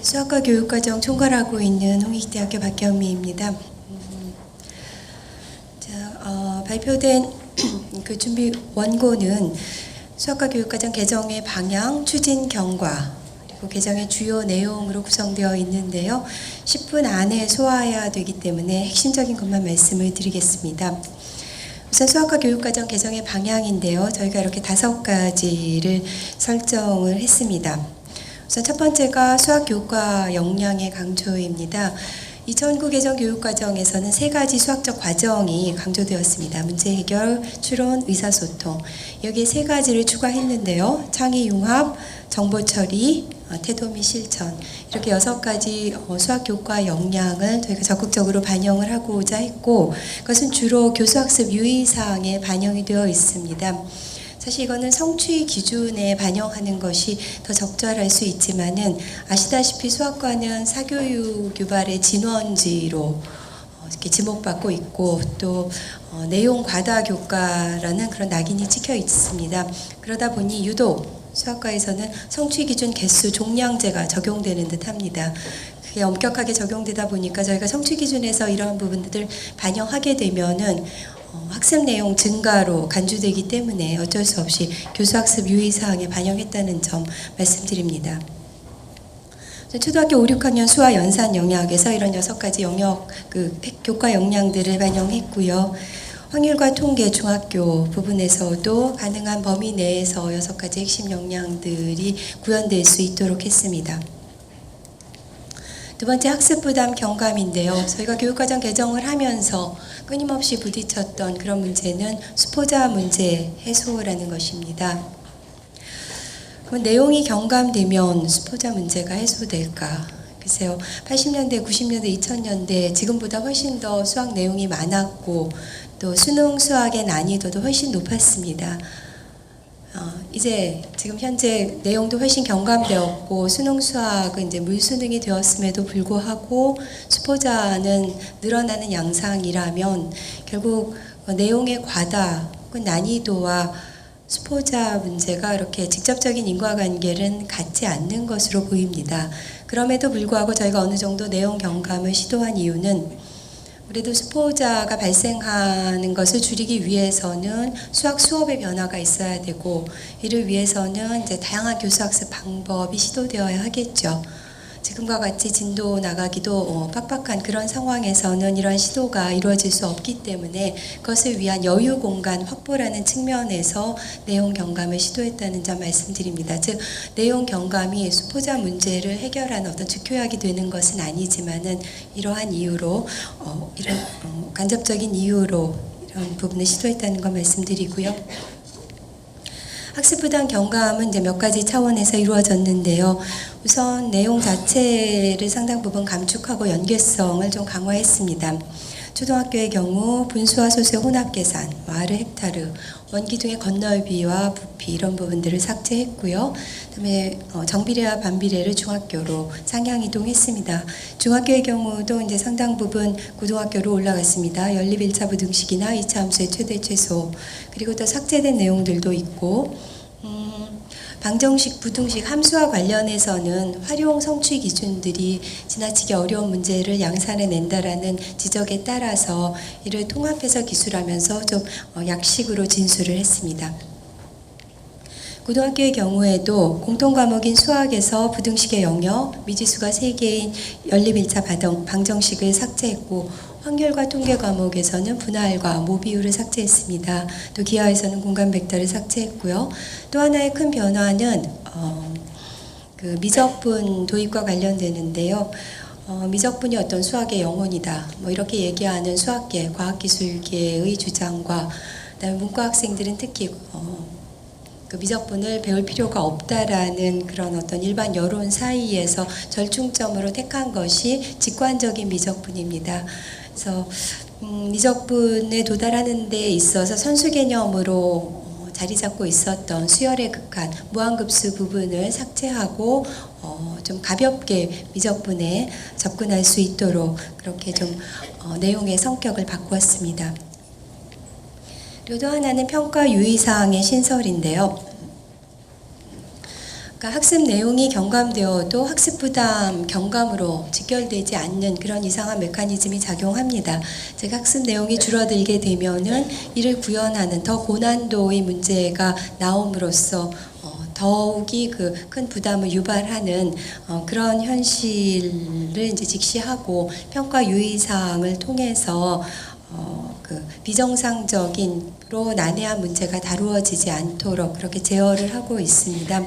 수학과 교육과정 총괄하고 있는 홍익대학교 박경미입니다. 발표된 그 준비 원고는 수학과 교육과정 개정의 방향, 추진 경과, 그리고 개정의 주요 내용으로 구성되어 있는데요. 10분 안에 소화해야 되기 때문에 핵심적인 것만 말씀을 드리겠습니다. 우선 수학과 교육과정 개정의 방향인데요. 저희가 이렇게 5가지를 설정을 했습니다. 우선 첫 번째가 수학 교과 역량의 강조입니다. 2009 개정 교육과정에서는 3가지 수학적 과정이 강조되었습니다. 문제 해결, 추론, 의사소통. 여기에 3가지를 추가했는데요. 창의 융합, 정보 처리, 태도 및 실천. 이렇게 6가지 수학 교과 역량을 저희가 적극적으로 반영을 하고자 했고, 그것은 주로 교수학습 유의사항에 반영이 되어 있습니다. 사실 이거는 성취 기준에 반영하는 것이 더 적절할 수 있지만은, 아시다시피 수학과는 사교육 유발의 진원지로 이렇게 지목받고 있고, 또 내용 과다 교과라는 그런 낙인이 찍혀 있습니다. 그러다 보니 유독 수학과에서는 성취 기준 개수 종량제가 적용되는 듯 합니다. 그게 엄격하게 적용되다 보니까 저희가 성취 기준에서 이러한 부분들을 반영하게 되면은 학습 내용 증가로 간주되기 때문에 어쩔 수 없이 교수학습 유의사항에 반영했다는 점 말씀드립니다. 초등학교 5, 6학년 수학 연산 영역에서 이런 6가지 영역, 교과 역량들을 반영했고요. 확률과 통계 중학교 부분에서도 가능한 범위 내에서 6가지 핵심 역량들이 구현될 수 있도록 했습니다. 두 번째, 학습 부담 경감인데요. 저희가 교육과정 개정을 하면서 끊임없이 부딪혔던 그런 문제는 수포자 문제 해소라는 것입니다. 그럼 내용이 경감되면 수포자 문제가 해소될까? 글쎄요. 80년대, 90년대, 2000년대 지금보다 훨씬 더 수학 내용이 많았고, 또 수능 수학의 난이도도 훨씬 높았습니다. 이제 지금 현재 내용도 훨씬 경감되었고, 수능 수학은 이제 물수능이 되었음에도 불구하고 수포자는 늘어나는 양상이라면 결국 내용의 과다, 난이도와 수포자 문제가 이렇게 직접적인 인과관계는 갖지 않는 것으로 보입니다. 그럼에도 불구하고 저희가 어느 정도 내용 경감을 시도한 이유는, 그래도 수포자가 발생하는 것을 줄이기 위해서는 수학 수업의 변화가 있어야 되고, 이를 위해서는 이제 다양한 교수학습 방법이 시도되어야 하겠죠. 지금과 같이 진도 나가기도 빡빡한 그런 상황에서는 이러한 시도가 이루어질 수 없기 때문에 그것을 위한 여유 공간 확보라는 측면에서 내용 경감을 시도했다는 점 말씀드립니다. 즉, 내용 경감이 수포자 문제를 해결하는 어떤 즉효약이 되는 것은 아니지만은 이러한 이유로 이런 간접적인 이유로 이런 부분을 시도했다는 거 말씀드리고요. 학습 부담 경감은 이제 몇 가지 차원에서 이루어졌는데요. 우선 내용 자체를 상당 부분 감축하고 연계성을 좀 강화했습니다. 초등학교의 경우 분수와 소수의 혼합 계산, 아르 헥타르, 원기둥의 건널비와 부피 이런 부분들을 삭제했고요. 그다음에 정비례와 반비례를 중학교로 상향 이동했습니다. 중학교의 경우도 이제 상당 부분 고등학교로 올라갔습니다. 연립 1차 부등식이나 2차 함수의 최대 최소, 그리고 또 삭제된 내용들도 있고, 방정식, 부등식, 함수와 관련해서는 활용 성취 기준들이 지나치게 어려운 문제를 양산해 낸다라는 지적에 따라서 이를 통합해서 기술하면서 좀 약식으로 진술을 했습니다. 고등학교의 경우에도 공통과목인 수학에서 부등식의 영역, 미지수가 3개인 연립 1차 방정식을 삭제했고, 확률과 통계 과목에서는 분할과 모비율을 삭제했습니다. 또 기하에서는 공간 벡터를 삭제했고요. 또 하나의 큰 변화는 그 미적분 도입과 관련되는데요. 미적분이 어떤 수학의 영혼이다, 이렇게 얘기하는 수학계, 과학기술계의 주장과, 그다음에 문과 학생들은 특히 그 미적분을 배울 필요가 없다라는 그런 어떤 일반 여론 사이에서 절충점으로 택한 것이 직관적인 미적분입니다. 그래서 미적분에 도달하는 데 있어서 선수 개념으로 자리 잡고 있었던 수열의 극한, 무한급수 부분을 삭제하고 좀 가볍게 미적분에 접근할 수 있도록 그렇게 좀 내용의 성격을 바꾸었습니다. 그리고 또 하나는 평가 유의사항의 신설인데요. 그러니까 학습 내용이 경감되어도 학습 부담 경감으로 직결되지 않는 그런 이상한 메커니즘이 작용합니다. 즉 학습 내용이 줄어들게 되면은 이를 구현하는 더 고난도의 문제가 나옴으로써 더욱이 그 큰 부담을 유발하는 그런 현실을 이제 직시하고 평가 유의사항을 통해서 그 비정상적인로 난해한 문제가 다루어지지 않도록 그렇게 제어를 하고 있습니다.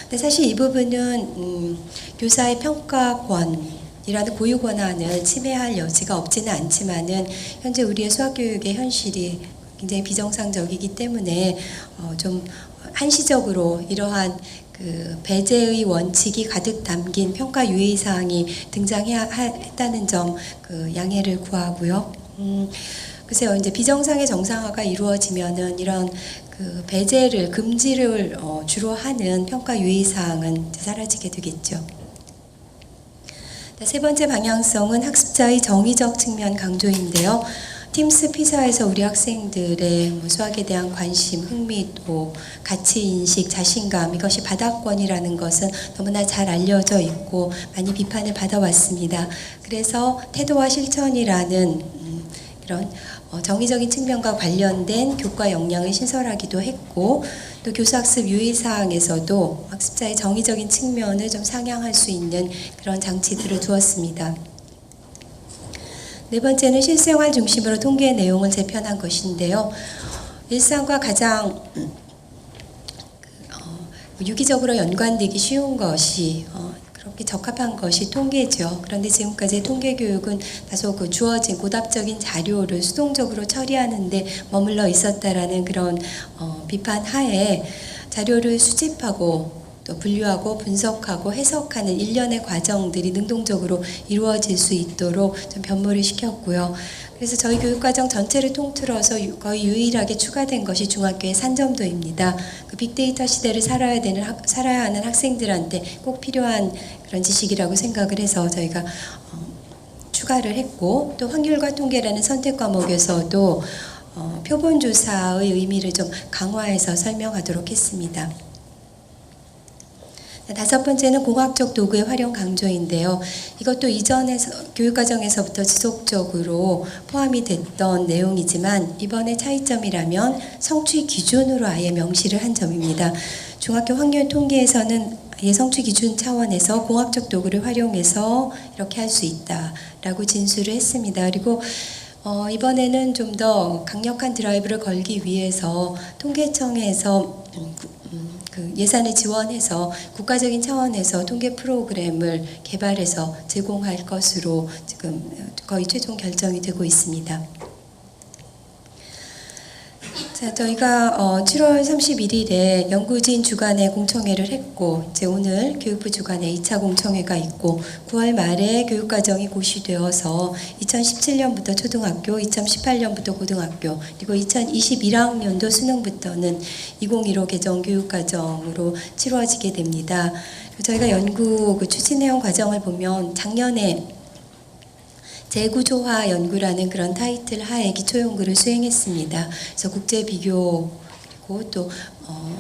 근데 사실 이 부분은 교사의 평가권이라는 고유 권한을 침해할 여지가 없지는 않지만은 현재 우리의 수학교육의 현실이 굉장히 비정상적이기 때문에 좀 한시적으로 이러한 그 배제의 원칙이 가득 담긴 평가 유의 사항이 등장해야 했다는 점 그 양해를 구하고요. 글쎄요, 이제 비정상의 정상화가 이루어지면은 이런 그 배제를 금지를 주로 하는 평가 유의 사항은 사라지게 되겠죠. 세 번째 방향성은 학습자의 정의적 측면 강조인데요. 팀스 피사에서 우리 학생들의 수학에 대한 관심, 흥미도, 가치인식, 자신감 이것이 바닥권이라는 것은 너무나 잘 알려져 있고 많이 비판을 받아왔습니다. 그래서 태도와 실천이라는 이런 정의적인 측면과 관련된 교과 역량을 신설하기도 했고 또 교사학습 유의사항에서도 학습자의 정의적인 측면을 좀 상향할 수 있는 그런 장치들을 두었습니다. 네 번째는 실생활 중심으로 통계 내용을 재편한 것인데요. 일상과 가장 유기적으로 연관되기 쉬운 것이 그렇게 적합한 것이 통계죠. 그런데 지금까지 통계 교육은 다소 그 주어진 고답적인 자료를 수동적으로 처리하는데 머물러 있었다라는 그런 비판 하에 자료를 수집하고 또 분류하고 분석하고 해석하는 일련의 과정들이 능동적으로 이루어질 수 있도록 좀 변모를 시켰고요. 그래서 저희 교육과정 전체를 통틀어서 거의 유일하게 추가된 것이 중학교의 산점도입니다. 그 빅데이터 시대를 살아야 하는 학생들한테 꼭 필요한 그런 지식이라고 생각을 해서 저희가 추가를 했고 또 확률과 통계라는 선택 과목에서도 표본조사의 의미를 좀 강화해서 설명하도록 했습니다. 다섯 번째는 공학적 도구의 활용 강조인데요. 이것도 이전에서 교육과정에서부터 지속적으로 포함이 됐던 내용이지만 이번에 차이점이라면 성취 기준으로 아예 명시를 한 점입니다. 중학교 확률 통계에서는 아예 성취 기준 차원에서 공학적 도구를 활용해서 이렇게 할 수 있다라고 진술을 했습니다. 그리고 이번에는 좀 더 강력한 드라이브를 걸기 위해서 통계청에서 그 예산을 지원해서 국가적인 차원에서 통계 프로그램을 개발해서 제공할 것으로 지금 거의 최종 결정이 되고 있습니다. 자, 저희가 7월 31일에 연구진 주간에 공청회를 했고 이제 오늘 교육부 주간에 2차 공청회가 있고 9월 말에 교육과정이 고시되어서 2017년부터 초등학교, 2018년부터 고등학교 그리고 2021학년도 수능부터는 2015 개정 교육과정으로 치루어지게 됩니다. 저희가 연구 그 추진해온 과정을 보면 작년에 재구조화 연구라는 그런 타이틀 하에 기초연구를 수행했습니다. 그래서 국제 비교 그리고 또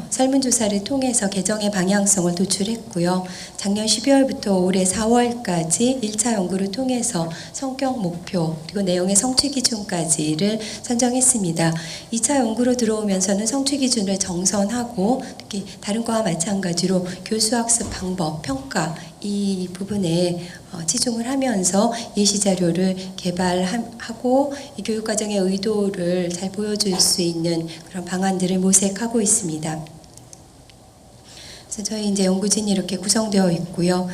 설문조사를 통해서 개정의 방향성을 도출했고요. 작년 12월부터 올해 4월까지 1차 연구를 통해서 성격 목표 그리고 내용의 성취 기준까지를 선정했습니다. 2차 연구로 들어오면서는 성취 기준을 정선하고 특히 다른 과와 마찬가지로 교수학습 방법, 평가 이 부분에 치중을 하면서 예시 자료를 개발하고 이 교육과정의 의도를 잘 보여줄 수 있는 그런 방안들을 모색하고 있습니다. 그래서 저희 이제 연구진이 이렇게 구성되어 있고요.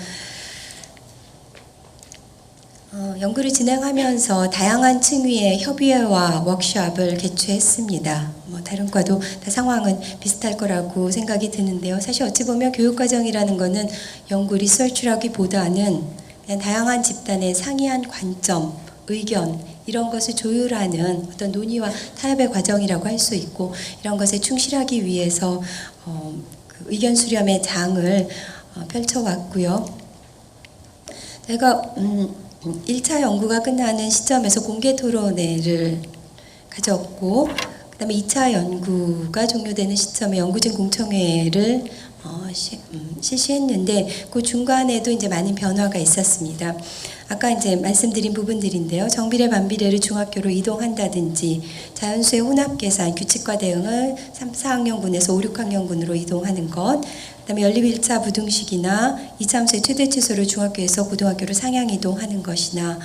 연구를 진행하면서 다양한 층위의 협의회와 워크숍을 개최했습니다. 다른 과도 다 상황은 비슷할 거라고 생각이 드는데요. 사실 어찌 보면 교육과정이라는 것은 연구 리서치라기보다는 그냥 다양한 집단의 상이한 관점, 의견 이런 것을 조율하는 어떤 논의와 타협의 과정이라고 할 수 있고 이런 것에 충실하기 위해서 그 의견 수렴의 장을 펼쳐왔고요. 제가 1차 연구가 끝나는 시점에서 공개 토론회를 가졌고 그 다음에 2차 연구가 종료되는 시점에 연구진 공청회를 실시했는데 그 중간에도 이제 많은 변화가 있었습니다. 아까 이제 말씀드린 부분들인데요. 정비례 반비례를 중학교로 이동한다든지 자연수의 혼합 계산 규칙과 대응을 3, 4학년군에서 5, 6학년군으로 이동하는 것, 그다음에 연립 1차 부등식이나 2차 함수의 최대 치수를 중학교에서 고등학교로 상향 이동하는 것이나,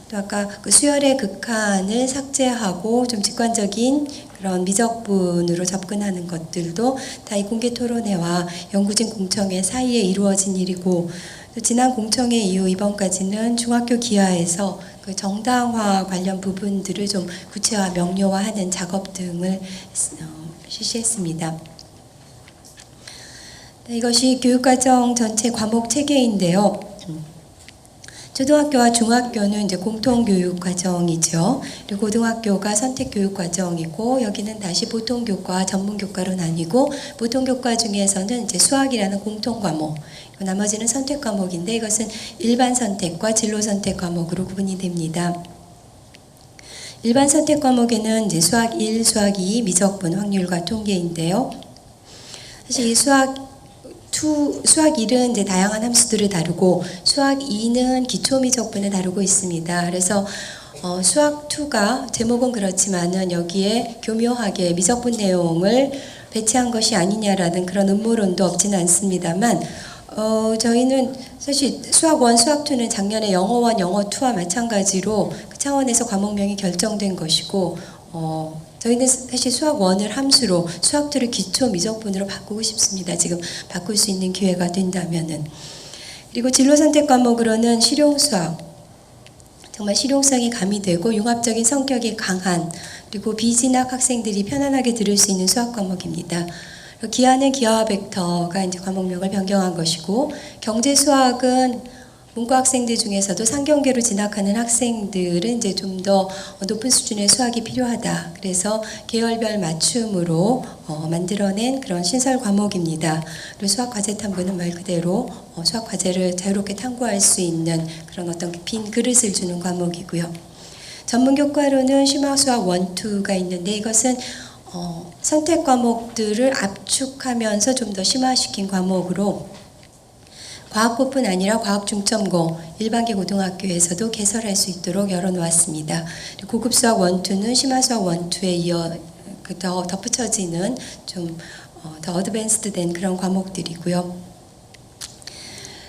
또 아까 그 수열의 극한을 삭제하고 좀 직관적인 그런 미적분으로 접근하는 것들도 다 이 공개 토론회와 연구진 공청회 사이에 이루어진 일이고, 또 지난 공청회 이후 이번까지는 중학교 기하에서 그 정당화 관련 부분들을 좀 구체화 명료화하는 작업 등을 실시했습니다. 이것이 교육과정 전체 과목 체계인데요. 초등학교와 중학교는 이제 공통교육 과정이죠. 그리고 고등학교가 선택교육 과정이고, 여기는 다시 보통교과, 전문교과로 나뉘고, 보통교과 중에서는 이제 수학이라는 공통과목, 나머지는 선택 과목인데 이것은 일반 선택과 진로 선택 과목으로 구분이 됩니다. 일반 선택 과목에는 이제 수학 1, 수학 2, 미적분, 확률과 통계인데요. 사실 이 수학 1은 이제 다양한 함수들을 다루고, 수학 2는 기초 미적분을 다루고 있습니다. 그래서 수학 2가 제목은 그렇지만은 여기에 교묘하게 미적분 내용을 배치한 것이 아니냐라는 그런 음모론도 없지는 않습니다만, 저희는 사실 수학 1, 수학 2는 작년에 영어 1, 영어 2와 마찬가지로 그 차원에서 과목명이 결정된 것이고, 저희는 사실 수학 1을 함수로, 수학 2를 기초 미적분으로 바꾸고 싶습니다. 지금 바꿀 수 있는 기회가 된다면은. 그리고 진로 선택 과목으로는 실용수학, 정말 실용성이 가미되고 융합적인 성격이 강한, 그리고 비진학 학생들이 편안하게 들을 수 있는 수학 과목입니다. 기하는 기하와 벡터가 이제 과목명을 변경한 것이고, 경제 수학은 문과 학생들 중에서도 상경계로 진학하는 학생들은 이제 좀 더 높은 수준의 수학이 필요하다. 그래서 계열별 맞춤으로 만들어낸 그런 신설 과목입니다. 그리고 수학 과제 탐구는 말 그대로 수학 과제를 자유롭게 탐구할 수 있는 그런 어떤 빈 그릇을 주는 과목이고요. 전문교과로는 심화 수학 1, 2가 있는데 이것은 선택 과목들을 압축하면서 좀 더 심화시킨 과목으로, 과학고뿐 아니라 과학 중점고 일반계 고등학교에서도 개설할 수 있도록 열어놓았습니다. 고급 수학 1, 2는 심화 수학 1, 2에 이어 더 덧붙여지는 좀 더 어드밴스드된 그런 과목들이고요.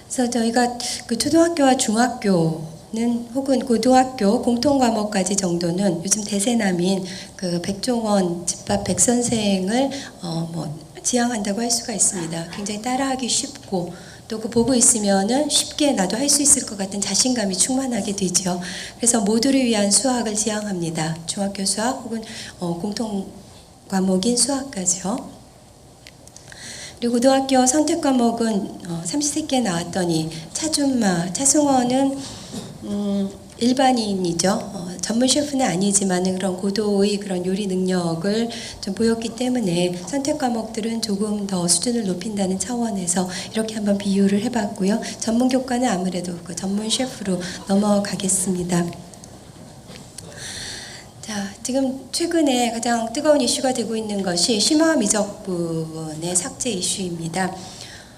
그래서 저희가 그 초등학교와 중학교는 혹은 고등학교 공통 과목까지 정도는 요즘 대세남인 그 백종원 집밥 백선생을 지향한다고 할 수가 있습니다. 굉장히 따라하기 쉽고, 또 그 보고 있으면은 쉽게 나도 할 수 있을 것 같은 자신감이 충만하게 되죠. 그래서 모두를 위한 수학을 지향합니다. 중학교 수학 혹은 공통 과목인 수학까지요. 그리고 고등학교 선택 과목은 삼시세끼에 나왔더니 차준마, 차승원은 일반인이죠. 전문 셰프는 아니지만 그런 고도의 그런 요리 능력을 좀 보였기 때문에 선택 과목들은 조금 더 수준을 높인다는 차원에서 이렇게 한번 비유를 해봤고요. 전문 교과는 아무래도 그 전문 셰프로 넘어가겠습니다. 자, 지금 최근에 가장 뜨거운 이슈가 되고 있는 것이 심화 미적분의 삭제 이슈입니다.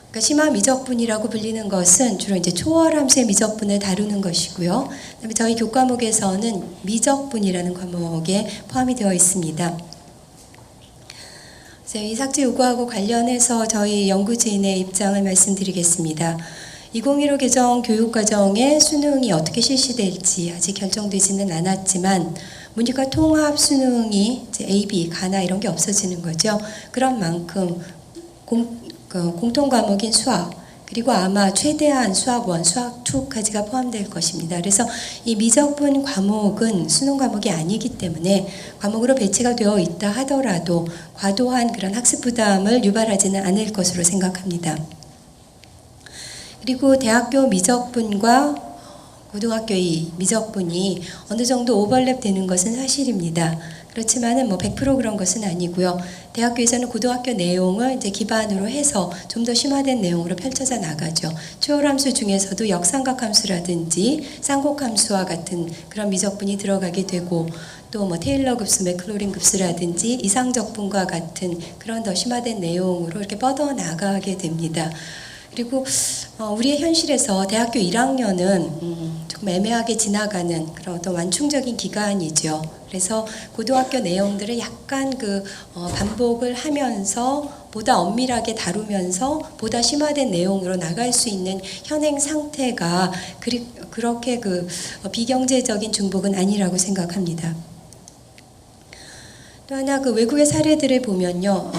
그러니까 심화 미적분이라고 불리는 것은 주로 이제 초월 함수의 미적분을 다루는 것이고요. 그다음에 저희 교과목에서는 미적분이라는 과목에 포함이 되어 있습니다. 그래서 이 삭제 요구하고 관련해서 저희 연구진의 입장을 말씀드리겠습니다. 2015 개정 교육과정의 수능이 어떻게 실시될지 아직 결정되지는 않았지만, 문이과 통합 수능이 이제 A, B, 가나 이런 게 없어지는 거죠. 그런 만큼 공통 과목인 수학, 그리고 아마 최대한 수학 1, 수학 2까지가 포함될 것입니다. 그래서 이 미적분 과목은 수능 과목이 아니기 때문에 과목으로 배치가 되어 있다 하더라도 과도한 그런 학습 부담을 유발하지는 않을 것으로 생각합니다. 그리고 대학교 미적분과 고등학교의 미적분이 어느 정도 오버랩 되는 것은 사실입니다. 그렇지만은 100% 그런 것은 아니고요. 대학교에서는 고등학교 내용을 이제 기반으로 해서 좀 더 심화된 내용으로 펼쳐져 나가죠. 초월함수 중에서도 역삼각함수라든지 쌍곡함수와 같은 그런 미적분이 들어가게 되고, 또 뭐 테일러 급수, 맥클로린 급수라든지 이상적분과 같은 그런 더 심화된 내용으로 이렇게 뻗어나가게 됩니다. 그리고 우리의 현실에서 대학교 1학년은 조금 애매하게 지나가는 그런 어떤 완충적인 기간이죠. 그래서 고등학교 내용들을 약간 반복을 하면서 보다 엄밀하게 다루면서 보다 심화된 내용으로 나갈 수 있는 현행 상태가 그렇게 비경제적인 중복은 아니라고 생각합니다. 또 하나 외국의 사례들을 보면요,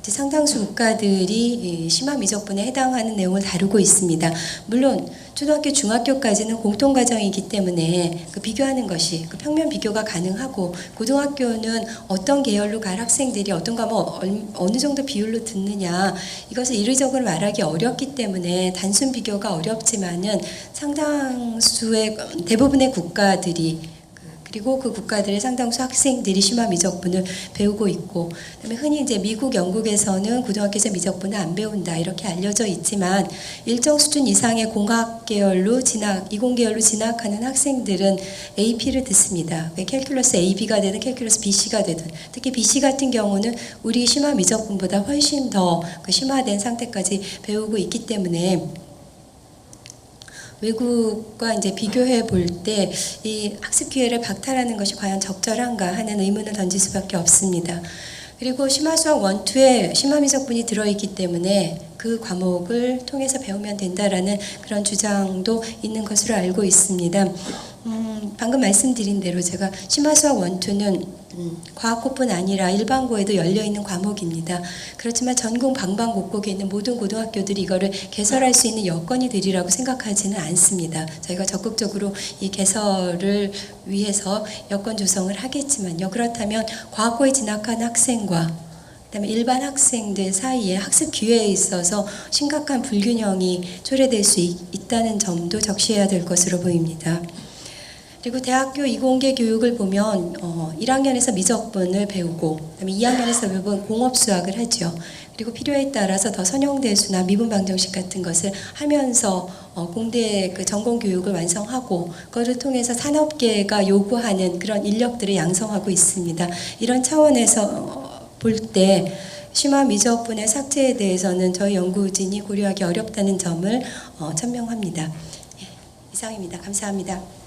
상당수 국가들이 심화 미적분에 해당하는 내용을 다루고 있습니다. 물론 초등학교, 중학교까지는 공통과정이기 때문에 비교하는 것이 평면 비교가 가능하고, 고등학교는 어떤 계열로 갈 학생들이 어떤 과목 어느 정도 비율로 듣느냐, 이것을 이례적으로 말하기 어렵기 때문에 단순 비교가 어렵지만은 상당수의 대부분의 국가들이 그리고 그 국가들의 상당수 학생들이 심화 미적분을 배우고 있고, 그다음에 흔히 이제 미국, 영국에서는 고등학교에서 미적분을 안 배운다 이렇게 알려져 있지만, 일정 수준 이상의 공학 계열로 이공 계열로 진학하는 학생들은 AP를 듣습니다. 캘큘러스 AB가 되든 캘큘러스 BC가 되든, 특히 BC 같은 경우는 우리 심화 미적분보다 훨씬 더 심화된 상태까지 배우고 있기 때문에 외국과 이제 비교해 볼 때 이 학습 기회를 박탈하는 것이 과연 적절한가 하는 의문을 던질 수밖에 없습니다. 그리고 심화수학 1, 2에 심화 미적분이 들어있기 때문에 그 과목을 통해서 배우면 된다라는 그런 주장도 있는 것으로 알고 있습니다. 방금 말씀드린 대로 제가 심화수학 1, 2는 과학고뿐 아니라 일반고에도 열려있는 과목입니다. 그렇지만 전국 방방곡곡에 있는 모든 고등학교들이 이거를 개설할 수 있는 여건이 되리라고 생각하지는 않습니다. 저희가 적극적으로 이 개설을 위해서 여건 조성을 하겠지만요. 그렇다면 과학고에 진학한 학생과 그다음에 일반 학생들 사이에 학습 기회에 있어서 심각한 불균형이 초래될 수 있다는 점도 적시해야 될 것으로 보입니다. 그리고 대학교 이공계 교육을 보면 1학년에서 미적분을 배우고, 그다음에 2학년에서 배우면 공업수학을 하죠. 그리고 필요에 따라서 더 선형대수나 미분방정식 같은 것을 하면서 공대 전공 교육을 완성하고, 그것을 통해서 산업계가 요구하는 그런 인력들을 양성하고 있습니다. 이런 차원에서 볼 때 심화 미적분의 삭제에 대해서는 저희 연구진이 고려하기 어렵다는 점을 천명합니다. 이상입니다. 감사합니다.